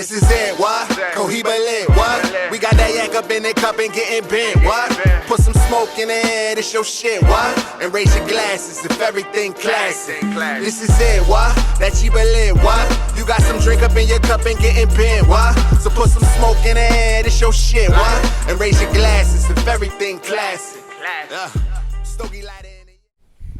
This is it, what? Cohiba lit, what? We got that yak up in the cup and getting bent, what? Put some smoke in the air, this your shit, what? And raise your glasses if everything classic. This is it, what? That Chiba lit, what? You got some drink up in your cup and getting bent, what? So put some smoke in the air, this your shit, what? And raise your glasses if everything classic. Stogie light in it.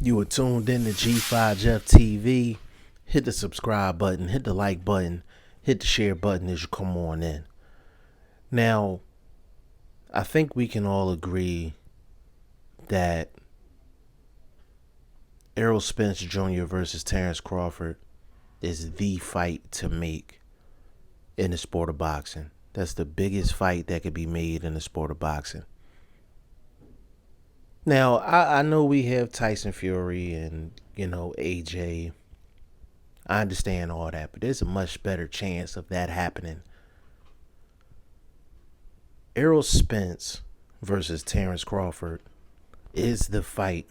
You were tuned in to G5 Jeff TV. Hit the subscribe button, hit the like button, hit the share button as you come on in. Now, I think we can all agree that Errol Spence Jr. versus Terence Crawford is the fight to make in the sport of boxing. That's the biggest fight that could be made in the sport of boxing. Now, I know we have Tyson Fury and, AJ. I understand all that, but there's a much better chance of that happening. Errol Spence versus Terence Crawford is the fight,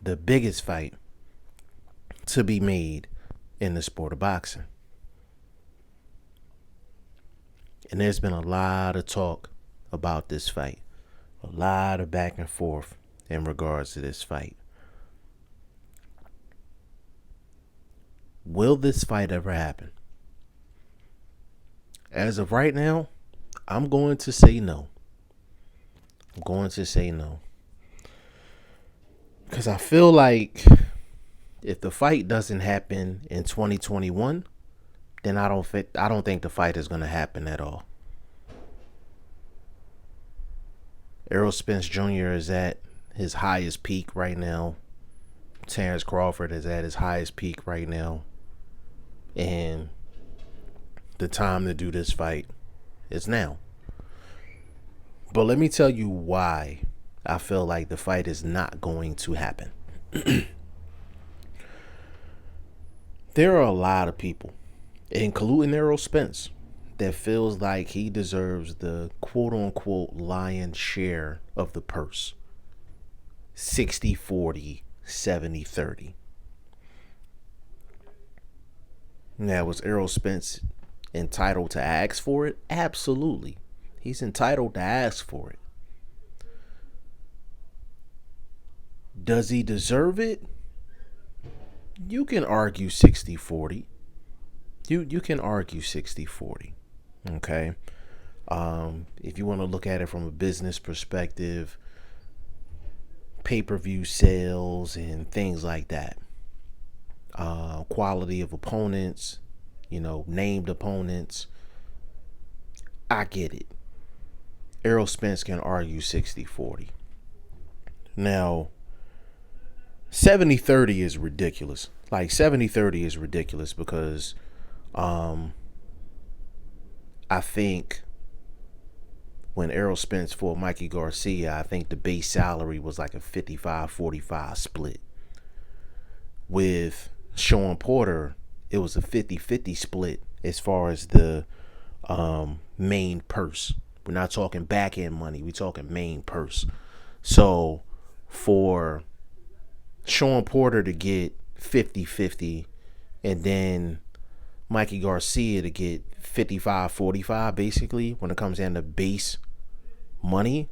the biggest fight to be made in the sport of boxing. And there's been a lot of talk about this fight, a lot of back and forth in regards to this fight. Will this fight ever happen? As of right now, I'm going to say no. I'm going to say no. Because I feel like if the fight doesn't happen in 2021, then I don't think the fight is going to happen at all. Errol Spence Jr. is at his highest peak right now. Terence Crawford is at his highest peak right now. And the time to do this fight is now. But let me tell you why I feel like the fight is not going to happen. There are a lot of people, including Errol Spence, that feels like he deserves the quote-unquote lion's share of the purse. 60-40, 70-30. Now, was Errol Spence entitled to ask for it? Absolutely. He's entitled to ask for it. Does he deserve it? You can argue 60-40. You can argue 60-40. Okay? If you want to look at it from a business perspective, pay-per-view sales and things like that. Quality of opponents, named opponents. I get it. Errol Spence can argue 60-40. Now, 70-30 is ridiculous. Like 70-30 is ridiculous because I think when Errol Spence fought Mikey Garcia, I think the base salary was like a 55-45 split. With Sean Porter, it was a 50-50 split as far as the main purse. We're not talking back end money. We're talking main purse. So for Sean Porter to get 50-50 and then Mikey Garcia to get 55-45 basically when it comes down to base money,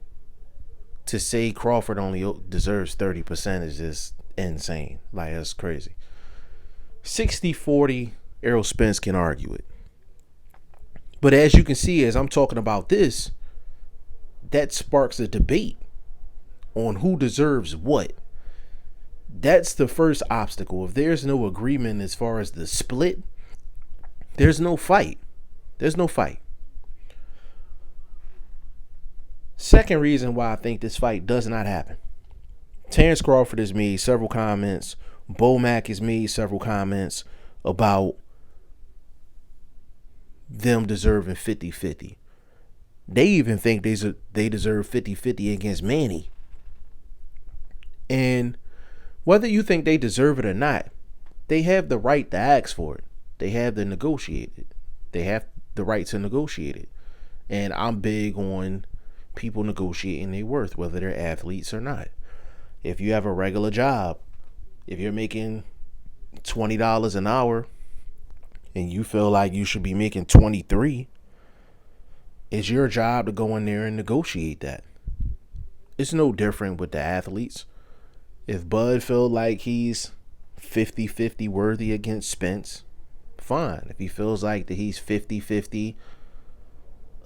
to say Crawford only deserves 30% is just insane. Like, that's crazy. 60-40, Errol Spence can argue it. But as you can see, as I'm talking about this, that sparks a debate on who deserves what. That's the first obstacle. If there's no agreement as far as the split, there's no fight. There's no fight. Second reason why I think this fight does not happen. Terence Crawford has made several comments. Bo Mack has made several comments about them deserving 50-50. They even think they deserve 50-50 against Manny. And whether you think they deserve it or not, they have the right to ask for it. They have to negotiate it. They have the right to negotiate it. And I'm big on people negotiating their worth, whether they're athletes or not. If you have a regular job, if you're making $20 an hour and you feel like you should be making 23, it's your job to go in there and negotiate that. It's no different with the athletes. If Bud feel like he's 50-50 worthy against Spence, fine. If he feels like that he's 50-50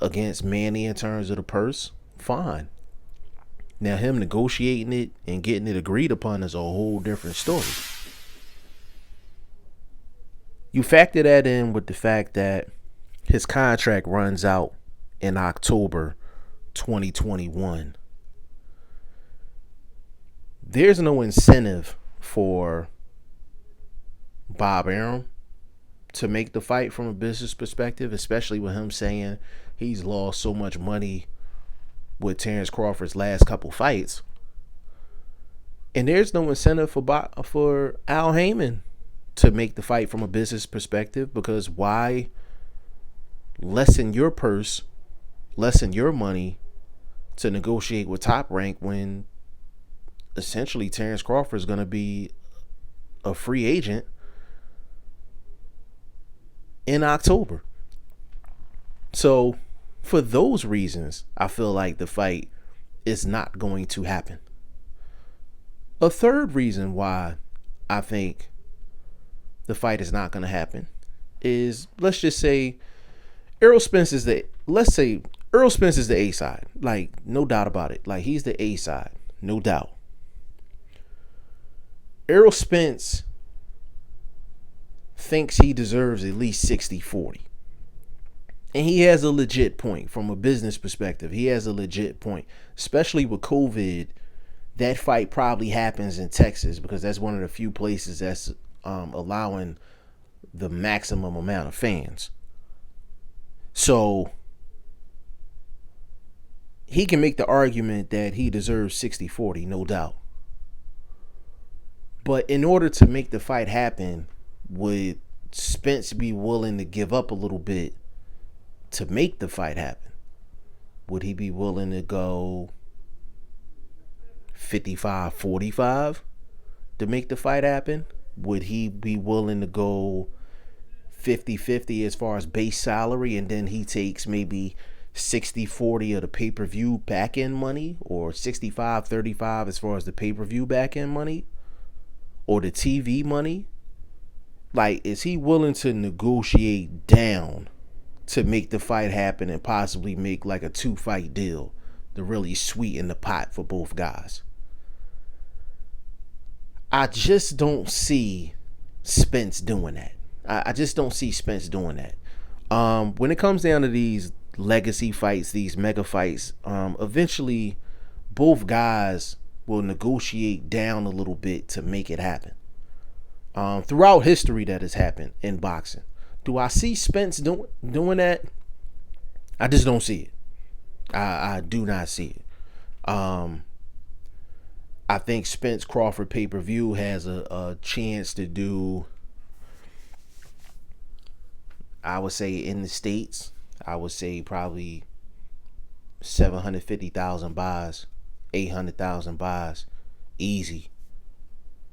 against Manny in terms of the purse, fine. Now, him negotiating it and getting it agreed upon is a whole different story. You factor that in with the fact that his contract runs out in October 2021. There's no incentive for Bob Arum to make the fight from a business perspective, especially with him saying he's lost so much money with Terence Crawford's last couple fights. And there's no incentive for Al Heyman to make the fight from a business perspective, because why lessen your purse, lessen your money to negotiate with Top Rank when essentially Terence Crawford is going to be a free agent in October. So for those reasons, I feel like the fight is not going to happen. A third reason why I think the fight is not going to happen is, let's just say Errol Spence is the A side. Like, no doubt about it. Like, he's the A side. No doubt. Errol Spence thinks he deserves at least 60-40. And he has a legit point from a business perspective. He has a legit point. Especially with COVID, that fight probably happens in Texas because that's one of the few places that's allowing the maximum amount of fans. So he can make the argument that he deserves 60-40, no doubt. But in order to make the fight happen, would Spence be willing to give up a little bit to make the fight happen? Would he be willing to go 55-45 to make the fight happen? Would he be willing to go 50-50 as far as base salary, and then he takes maybe 60-40 of the pay-per-view back-end money, or 65-35 as far as the pay-per-view back-end money, or the TV money? Like, is he willing to negotiate down to make the fight happen and possibly make like a 2-fight deal to really sweeten the pot for both guys? I just don't see Spence doing that. I just don't see Spence doing that. When it comes down to these legacy fights, these mega fights, eventually both guys will negotiate down a little bit to make it happen. Throughout history, that has happened in boxing. Do I see Spence doing that? I just don't see it. I do not see it. I think Spence Crawford pay-per-view has a chance to do, I would say in the States, I would say probably 750,000 buys, 800,000 buys, easy.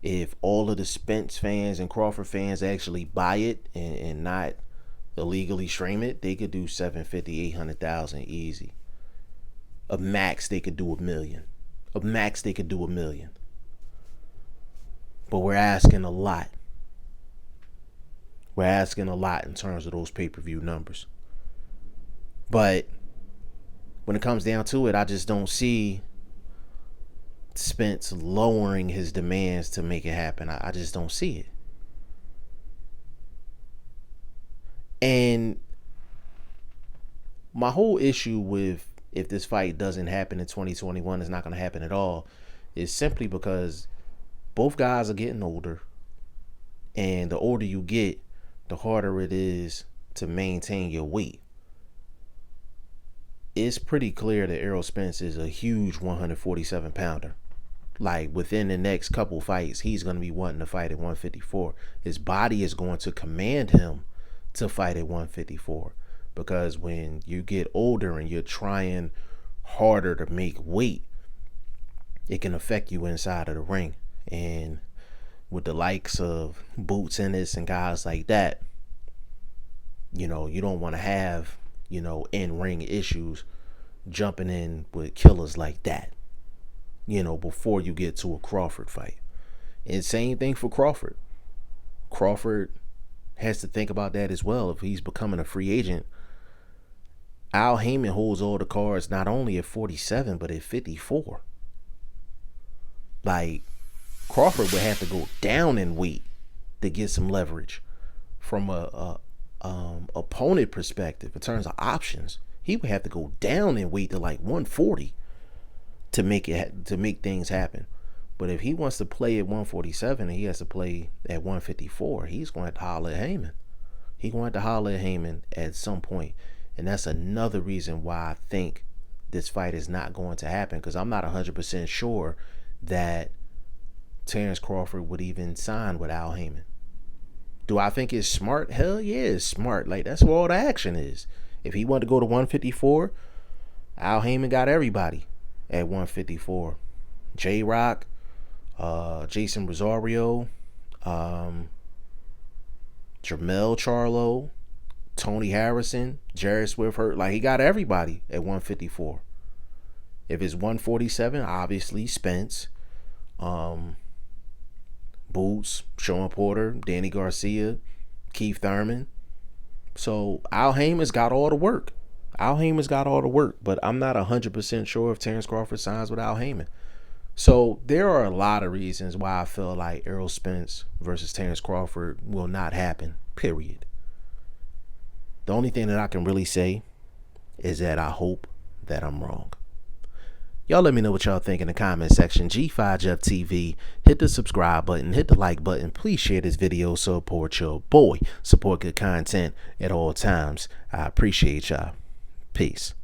If all of the Spence fans and Crawford fans actually buy it and not illegally stream it, they could do 750, 800,000 easy. A max, they could do 1 million. A max, they could do 1 million. But we're asking a lot. We're asking a lot in terms of those pay-per-view numbers. But when it comes down to it, I just don't see Spence lowering his demands to make it happen. I just don't see it. And my whole issue with, if this fight doesn't happen in 2021, it's not going to happen at all, is simply because both guys are getting older. And the older you get, the harder it is to maintain your weight. It's pretty clear that Errol Spence is a huge 147 pounder. Like, within the next couple fights, he's going to be wanting to fight at 154. His body is going to command him to fight at 154. Because when you get older and you're trying harder to make weight, it can affect you inside of the ring. And with the likes of Boots Ennis and guys like that, You know, you don't want to have, you know, in-ring issues jumping in with killers like that, you know, before you get to a Crawford fight. And same thing for Crawford. Crawford has to think about that as well. If he's becoming a free agent, Al Heyman holds all the cards not only at 47 but at 54. Like, Crawford would have to go down in weight to get some leverage from a opponent perspective in terms of options. He would have to go down in weight to like 140 to make things happen. But if he wants to play at 147 and he has to play at 154, he's going to have to holler at Heyman. He's going to have to holler at Heyman at some point. And that's another reason why I think this fight is not going to happen, because I'm not 100% sure that Terence Crawford would even sign with Al Heyman. Do I think it's smart? Hell yeah, it's smart. Like, that's where all the action is. If he wanted to go to 154, Al Heyman got everybody at 154. J-Rock, Jason Rosario, Jermell Charlo, Tony Harrison, Jarrett Swift hurt. Like, he got everybody at 154. If it's 147, obviously Spence, Boots, Sean Porter, Danny Garcia, Keith Thurman. So Al Heyman's got all the work. But I'm not 100% sure if Terence Crawford signs with Al Heyman. So there are a lot of reasons why I feel like Errol Spence versus Terence Crawford will not happen, period. The only thing that I can really say is that I hope that I'm wrong. Y'all let me know what y'all think in the comment section. G5Jeff TV. Hit the subscribe button. Hit the like button. Please share this video. Support your boy. Support good content at all times. I appreciate y'all. Peace.